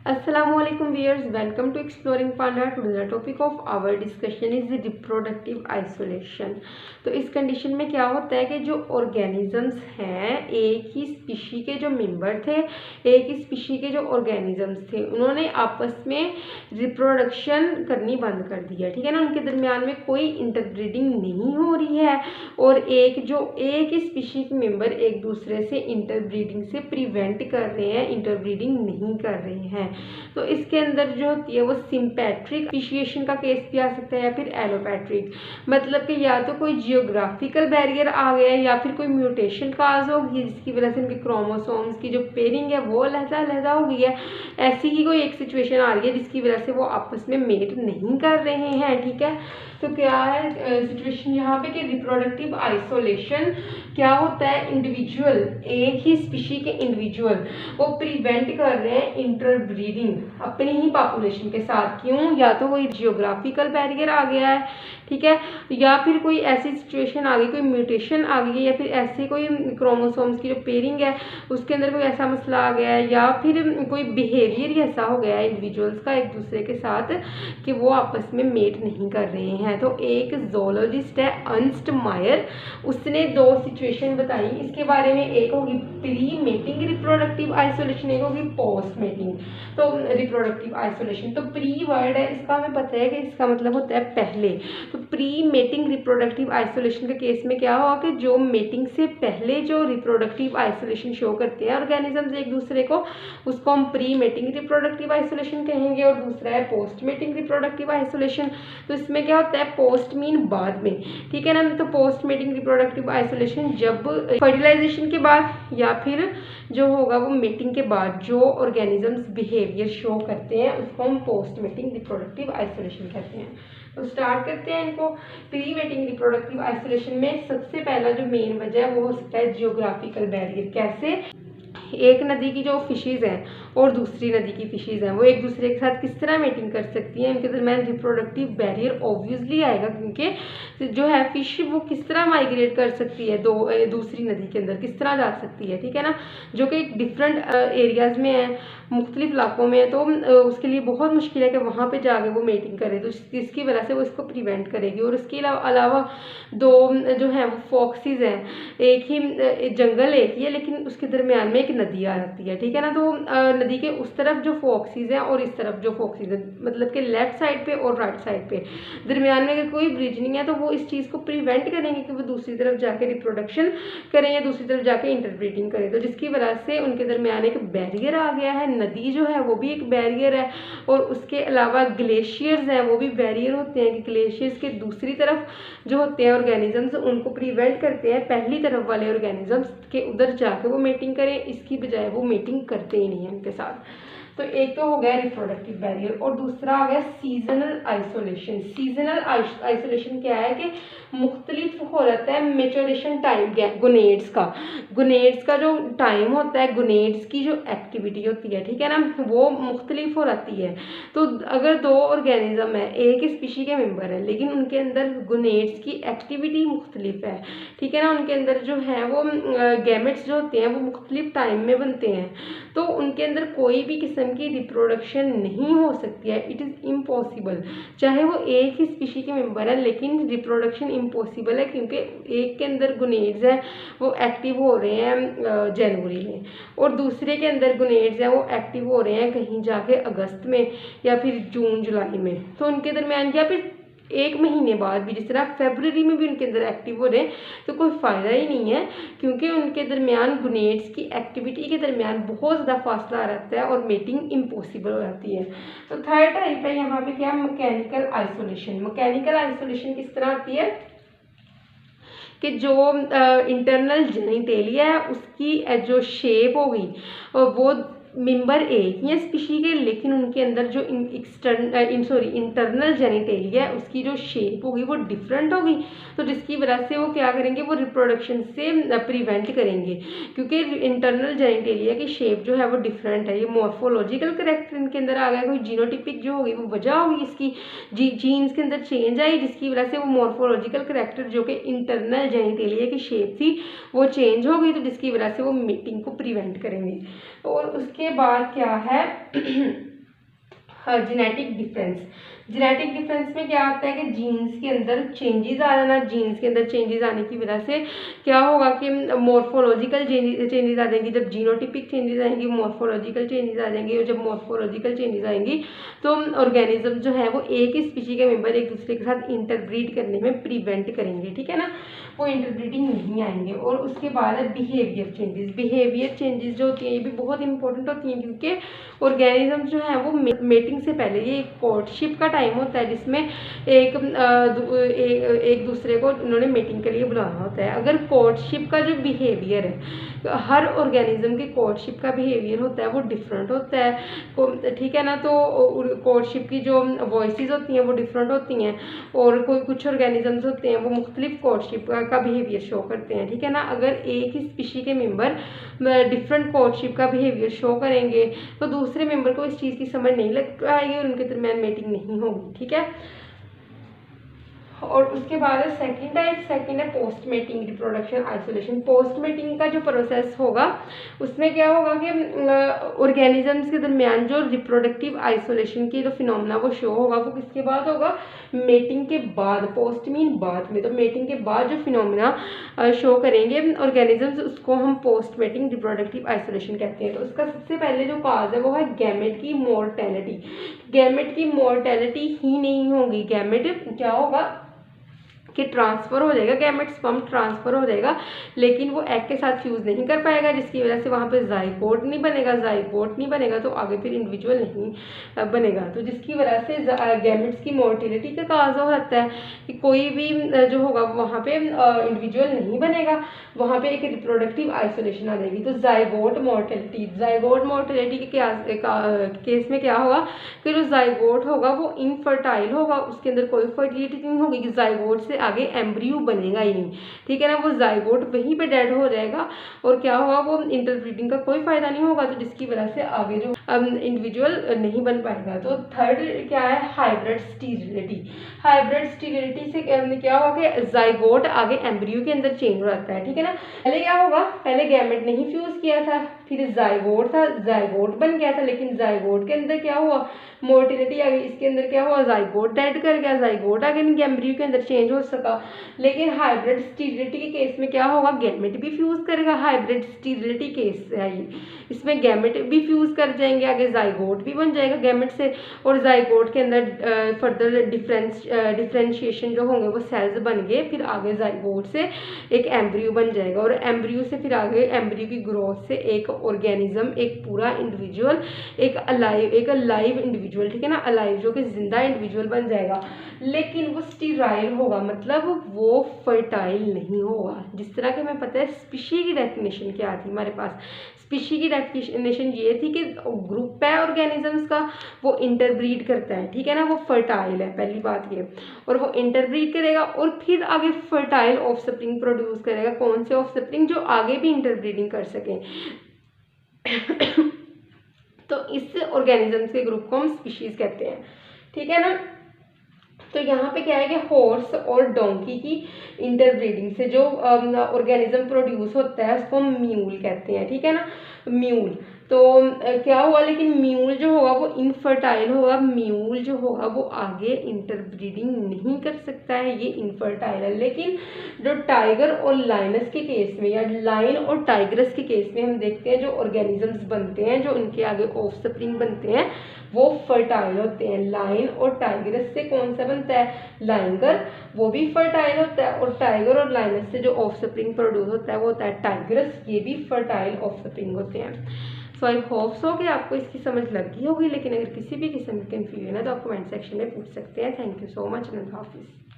Assalamualaikum viewers, welcome to Exploring Panda. Today the topic of our discussion is the reproductive isolation. तो इस condition में क्या होता है कि जो ऑर्गेनिजम्स हैं, एक ही स्पीशी के जो मेंबर थे, एक ही स्पीशी के जो ऑर्गेनिजम्स थे, उन्होंने आपस में रिप्रोडक्शन करनी बंद कर दिया। ठीक है ना, उनके दरमियान में कोई इंटरब्रीडिंग नहीं हो रही है और एक ही स्पीशी के मेंबर एक दूसरे से इंटरब्रीडिंग से प्रिवेंट कर रहे हैं, इंटरब्रीडिंग नहीं कर रहे हैं। तो इसके अंदर जो होती है वो सिंपैट्रिक स्पीशिएशन का केस भी आ सकता है या फिर एलोपैट्रिक, मतलब कि या तो कोई जियोग्राफिकल बैरियर आ गया है या फिर कोई म्यूटेशन काज होगी जिसकी वजह से उनके क्रोमोसोम्स की जो पेयरिंग है वो अलग-अलग हो गई है। ऐसी ही कोई एक सिचुएशन आ रही है जिसकी वजह से वो आपस में मेट नहीं कर रहे हैं। ठीक है, तो क्या है सिचुएशन यहाँ पे कि रिप्रोडक्टिव आइसोलेशन क्या होता है, इंडिविजुअल एक ही स्पीशी के इंडिविजुअल वो प्रिवेंट कर रहे हैं इंटरब्रीडिंग अपनी ही पॉपुलेशन के साथ। क्यों? या तो कोई जियोग्राफिकल बैरियर आ गया है, ठीक है, या फिर कोई ऐसी सिचुएशन आ गई, कोई म्यूटेशन आ गई है, या फिर ऐसे कोई क्रोमोसोम्स की जो पेयरिंग है उसके अंदर कोई ऐसा मसला आ गया है, या फिर कोई बिहेवियर ही ऐसा हो गया है इंडिविजुअल्स का एक दूसरे के साथ कि वो आपस में मेट नहीं कर रहे हैं। तो एक जोलॉजिस्ट है अर्नस्ट मायर, उसने दो सिचुएशन बताई इसके बारे में। एक होगी प्री मेटिंग रिप्रोडक्टिव आइसोलेशन, एक होगी पोस्ट मेटिंग तो रिप्रोडक्टिव आइसोलेशन। तो प्री वर्ड है, इसका हमें पता है कि इसका मतलब होता है पहले। तो प्री मेटिंग रिप्रोडक्टिव आइसोलेशन के केस में क्या होगा कि जो मेटिंग से पहले जो रिप्रोडक्टिव आइसोलेशन शो करते हैं ऑर्गेनिजम्स एक दूसरे को, उसको हम प्री मेटिंग रिप्रोडक्टिव आइसोलेशन कहेंगे। और दूसरा है पोस्ट मेटिंग रिप्रोडक्टिव आइसोलेशन। तो इसमें क्या होता है, पोस्ट मीन बाद में, ठीक है ना। तो पोस्ट मेटिंग रिप्रोडक्टिव आइसोलेशन जब फर्टिलाइजेशन के बाद या फिर जो होगा वो मेटिंग के बाद जो ऑर्गेनिजम्स बिहेवियर शो करते हैं उसको हम पोस्ट मेटिंग रिप्रोडक्टिव आइसोलेशन कहते हैं। तो स्टार्ट करते हैं इनको। प्री मेटिंग रिप्रोडक्टिव आइसोलेशन में सबसे पहला जो मेन वजह है वो हो सकता है जियोग्राफिकल बैरियर। कैसे? एक नदी की जो फिशेज हैं और दूसरी नदी की फिशेज हैं वो एक दूसरे के साथ किस तरह मेटिंग कर सकती हैं, इनके दरमियान रिप्रोडक्टिव बैरियर ऑब्वियसली आएगा, क्योंकि जो है फिश वो किस तरह माइग्रेट कर सकती है दूसरी नदी के अंदर, किस तरह जा सकती है, ठीक है ना, जो कि डिफरेंट एरियाज में है, मुख्तलिफ इलाकों में है। तो उसके लिए बहुत मुश्किल है कि वहाँ पे जाके वो मेटिंग करे, तो इसकी वजह से वो इसको प्रिवेंट करेगी। और इसके अलावा दो जो है वो फॉक्सीज हैं, एक ही जंगल एक ही है लेकिन उसके दरमियान में एक नदी आ जाती है, ठीक है ना। तो नदी के उस तरफ जो फॉक्सीज हैं और इस तरफ जो फॉक्सीज हैं, मतलब कि लेफ्ट साइड पे और राइट साइड पे दरमियान में अगर कोई ब्रिज नहीं है तो वो इस चीज़ को प्रिवेंट करेंगे कि वो दूसरी तरफ जाके रिप्रोडक्शन करें या दूसरी तरफ जाके इंटरब्रीडिंग करें। तो जिसकी वजह से उनके दरमियान एक बैरियर आ गया है, नदी जो है वो भी एक बैरियर है। और उसके अलावा ग्लेशियर्स हैं वो भी बैरियर होते हैं कि ग्लेशियर्स के दूसरी तरफ जो होते हैं ऑर्गेनिजम्स उनको प्रिवेंट करते हैं पहली तरफ वाले ऑर्गेनिजम्स के उधर जाके वो मेटिंग करें, इसकी बजाय वो मेटिंग करते ही नहीं है उनके साथ। तो एक तो हो गया रिप्रोडक्टिव बैरियर और दूसरा आ गया सीजनल आइसोलेशन। सीजनल आइसोलेशन क्या है कि मुख्तलिफ हो जाता है मेचोरेशन टाइम गोनेड्स का। गोनेड्स का जो टाइम होता है, गोनेड्स की जो एक्टिविटी होती है, ठीक है ना, वो मुख्तलिफ हो जाती है। तो अगर दो ऑर्गेनिज्म है, एक ही स्पीशी के मेंबर है लेकिन उनके अंदर गोनेड्स की एक्टिविटी मुख्तलिफ है, ठीक है ना, उनके अंदर जो है वो गैमेट्स जो होते हैं वो मुख्तलिफ टाइम में बनते हैं, तो उनके अंदर कोई भी किस्म की रिप्रोडक्शन नहीं हो सकती है। इट इज़ इम्पॉसिबल, चाहे वो एक ही स्पीशी के मेंबर है लेकिन रिप्रोडक्शन इम्पॉसिबल है, क्योंकि एक के अंदर गोनेड्स हैं वो एक्टिव हो रहे हैं जनवरी में और दूसरे के अंदर गोनेड्स हैं वो एक्टिव हो रहे हैं कहीं जाके अगस्त में या फिर जून जुलाई में। तो उनके दरमियान या फिर एक महीने बाद भी, जिस तरह फरवरी में भी उनके अंदर एक्टिव हो रहे हैं, तो कोई फ़ायदा ही नहीं है, क्योंकि उनके दरमियान गोनेड्स की एक्टिविटी के दरमियान बहुत ज़्यादा फासला रहता है और मेटिंग इम्पॉसिबल हो जाती है। तो थर्ड टाइप है यहाँ पे क्या, मैकेनिकल आइसोलेशन। मैकेनिकल आइसोलेशन किस तरह आती है कि जो इंटरनल जेनिटेलिया है उसकी जो शेप होगी वो मेंबर एक ही है स्पीशी के, लेकिन उनके अंदर जो इंटरनल जेनिटेलिया है उसकी जो शेप होगी वो डिफरेंट होगी। तो जिसकी वजह से वो क्या करेंगे, वो रिप्रोडक्शन से प्रिवेंट करेंगे, क्योंकि इंटरनल जेनिटेलिया की शेप जो है वो डिफरेंट है। ये मॉर्फोलॉजिकल करेक्टर इनके अंदर आ गया, कोई जीनोटिपिक जो होगी वो वजह होगी इसकी, जीन्स के अंदर चेंज आई जिसकी वजह से वो मॉर्फोलॉजिकल करेक्टर जो कि इंटरनल जेनिटेलिया की शेप थी वो चेंज हो गई, तो जिसकी वजह से वो मेटिंग को प्रिवेंट करेंगे। और उसके बाद क्या है जेनेटिक डिफरेंस। जेनेटिक डिफरेंस में क्या होता है कि जीन्स के अंदर चेंजेस आ जाना। जीन्स के अंदर चेंजेस आने की वजह से क्या होगा कि मॉर्फोलॉजिकल चेंजेस आ जाएंगी। जब जीनोटिपिक चेंजेस आएंगी मॉर्फोलॉजिकल चेंजेस आ जाएंगी, और जब मॉर्फोलॉजिकल चेंजेस आएंगी तो ऑर्गेनिज्म जो है वो एक ही स्पीशी के मेंबर एक दूसरे के साथ इंटरब्रीड करने में प्रिवेंट करेंगे, ठीक है ना, वो इंटरब्रीडिंग नहीं आएंगे। और उसके बाद है बिहेवियर चेंजेस। बिहेवियर चेंजेस जो होती हैं ये भी बहुत इंपॉर्टेंट होती हैं, क्योंकि ऑर्गेनिज्म जो है वो मेटिंग से पहले, ये एक कोर्टशिप का टाइम होता है जिसमें एक दूसरे को उन्होंने मेटिंग के लिए बुलाना होता है। अगर कोर्टशिप का जो बिहेवियर है, हर ऑर्गेनिज्म के कोर्टशिप का बिहेवियर होता है वो डिफरेंट होता है, ठीक है ना। तो कोर्टशिप की जो वॉइसेस होती हैं वो डिफरेंट होती हैं, और कुछ ऑर्गेनिजम्स होते हैं वो मुख्तलिफ कोर्टशिप का बिहेवियर शो करते हैं, ठीक है ना। अगर एक ही स्पीशी के मेंबर डिफरेंट कोर्टशिप का बिहेवियर शो करेंगे तो दूसरे मेंबर को इस चीज़ की समझ नहीं लग पाएगी और उनके दरमियान मेटिंग नहीं होगी, ठीक है। और उसके बाद है सेकंड टाइप। सेकंड है post mating reproduction isolation. Post mating का जो प्रोसेस होगा उसमें क्या होगा कि ऑर्गेनिजम्स के दरमियान जो रिप्रोडक्टिव आइसोलेशन की जो फिनोमेना वो शो होगा वो किसके बाद होगा, मेटिंग के बाद। पोस्ट मीन बाद में, तो मेटिंग के बाद जो फिनोमेना शो करेंगे ऑर्गेनिजम्स उसको हम पोस्ट मेटिंग रिप्रोडक्टिव आइसोलेशन कहते हैं। तो उसका सबसे पहले जो काज है वो है गैमेट की मोर्टेलिटी। गैमेट की मोर्टेलिटी ही नहीं होगी, गैमेट क्या होगा कि ट्रांसफ़र हो जाएगा, गैमेट स्पर्म ट्रांसफ़र हो जाएगा, लेकिन वो एग के साथ फ्यूज़ नहीं कर पाएगा, जिसकी वजह से वहाँ पे जाइगोट नहीं बनेगा। जाइगोट नहीं बनेगा तो आगे फिर इंडिविजुअल नहीं बनेगा। तो जिसकी वजह से गैमेट्स की मोर्टिलिटी का काज हो सकता है कि कोई भी जो होगा वहाँ पे इंडिविजुअल नहीं बनेगा, वहाँ पे एक रिप्रोडक्टिव आइसोलेशन आ जाएगी। तो जाइगोट मोर्टिलिटी, जाइगोट मोर्टिलिटी के केस में क्या होगा कि जो जाइगोट होगा वो इनफर्टाइल होगा, उसके अंदर कोई फर्टिलिटी नहीं होगी, कि जाइगोट से आगे एम्ब्रियो बनेगा ही नहीं, ठीक है ना। वो जाइगोट वहीं पे डेड हो जाएगा और क्या होगा, वो इंटरब्रीडिंग का कोई फायदा नहीं होगा, तो जिसकी वजह से आगे जो इंडिविजुअल नहीं बन पाएगा। तो थर्ड क्या है, हाइब्रिड स्टीरिलिटी। हाइब्रिड स्टीरिलिटी से क्या होगा कि जाइगोट आगे एम्ब्रियो के अंदर चेंज हो जाता है, ठीक है ना। पहले क्या होगा, पहले गैमेट नहीं फ्यूज किया था, फिर जाइगोट था, जाइगोट बन गया था, लेकिन जाइगोट के अंदर क्या हुआ, मोर्टिलिटी आ गई, इसके अंदर क्या हुआ, जाइगोट डेड कर गया, जाइगोट आगे नहीं एम्ब्रियो के अंदर चेंज हो सका। लेकिन हाइब्रिड स्टीरिलिटी के केस में क्या होगा, गैमेट भी फ्यूज करेगा। हाइब्रिड स्टीरिलिटी केस है ये, इसमें गैमेट भी फ्यूज कर जाएंगे, आगे जाइगोट भी बन जाएगा गैमेट से, और जाइगोट के अंदर फर्दर डिफ्रेंशिएशन जो होंगे वो सेल्स बन गए, फिर आगे जाइगोट से एक एम्ब्रियो बन जाएगा, और एम्ब्रियो से फिर आगे एम्ब्रियो की ग्रोथ से एक ऑर्गेनिज्म, एक पूरा इंडिविजुअल, एक लाइव इंडिविजुअल, ठीक है ना, अलाइव जो कि जिंदा इंडिविजुअल बन जाएगा। लेकिन वो स्टीराइल होगा, मतलब वो फर्टाइल नहीं होगा। जिस तरह के हमें पता है स्पीशी की डेफिनेशन क्या थी हमारे पास, स्पीशी की डेफिनेशन ये थी कि ग्रुप है ऑर्गेनिजम्स का, वो इंटरब्रीड करता है, ठीक है ना, वो फर्टाइल है, पहली बात ये, और वो इंटरब्रीड करेगा और फिर आगे फर्टाइल ऑफस्प्रिंग प्रोड्यूस करेगा। कौन से ऑफस्प्रिंग, जो आगे भी इंटरब्रीडिंग कर सकें। तो इस ऑर्गेनिजम्स के ग्रुप को हम स्पीशीज कहते हैं, ठीक है ना। तो यहाँ पे क्या है कि हॉर्स और डोंकी की इंटरब्रीडिंग से जो ऑर्गेनिज्म प्रोड्यूस होता है उसको हम म्यूल कहते हैं, ठीक है ना, म्यूल। तो क्या हुआ, लेकिन म्यूल जो होगा वो इनफर्टाइल होगा, म्यूल जो होगा वो आगे इंटरब्रीडिंग नहीं कर सकता है, ये इनफर्टाइल है। लेकिन जो टाइगर और लाइनस के केस में, या लाइन और टाइगरस के केस में हम देखते हैं जो ऑर्गेनिजम्स बनते हैं, जो उनके आगे ऑफस्प्रिंग बनते हैं वो फर्टाइल होते हैं। लाइन और टाइगरस से कौन सा बनता है, लाइगर, वो भी फर्टाइल होता है, और टाइगर और लाइनस से जो ऑफस्प्रिंग प्रोड्यूस होता है वो होता है टाइगरस, ये भी फर्टाइल ऑफस्प्रिंग होते हैं। सो आई होप सो कि आपको इसकी समझ लगी होगी, लेकिन अगर किसी भी किस्म की कंफ्यूजन है तो आप कमेंट सेक्शन में पूछ सकते हैं। थैंक यू सो मच, अल्लाह हाफिज़।